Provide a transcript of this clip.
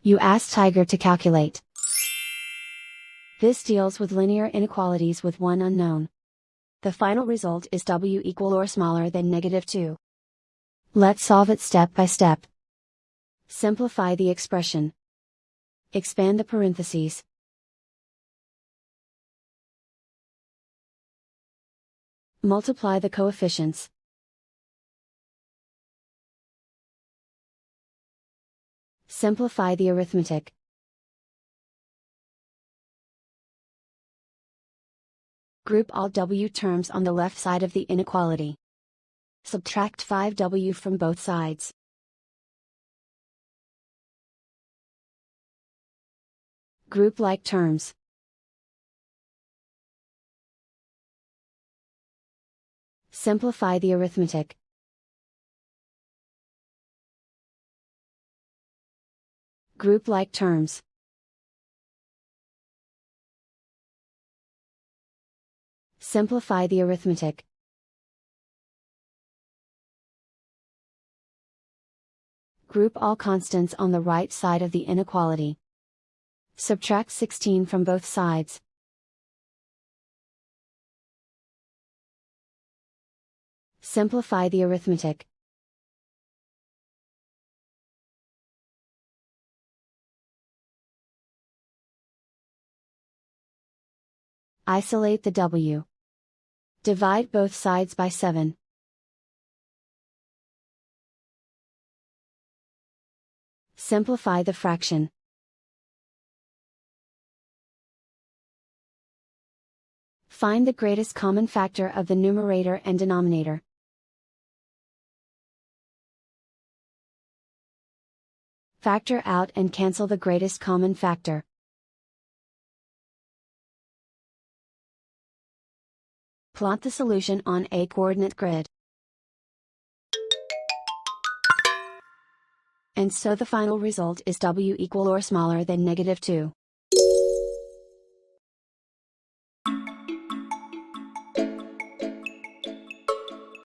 You ask Tiger to calculate. This deals with linear inequalities with one unknown. The final result is w equal or smaller than -2. Let's solve it step by step. Simplify the expression. Expand the parentheses. Multiply the coefficients. Simplify the arithmetic. Group all w terms on the left side of the inequality. Subtract 5w from both sides. Group like terms. Simplify the arithmetic. Group like terms. Simplify the arithmetic. Group all constants on the right side of the inequality. Subtract 16 from both sides. Simplify the arithmetic. Isolate the w. Divide both sides by 7. Simplify the fraction. Find the greatest common factor of the numerator and denominator. Factor out and cancel the greatest common factor. Plot the solution on a coordinate grid. And so the final result is w equal or smaller than -2.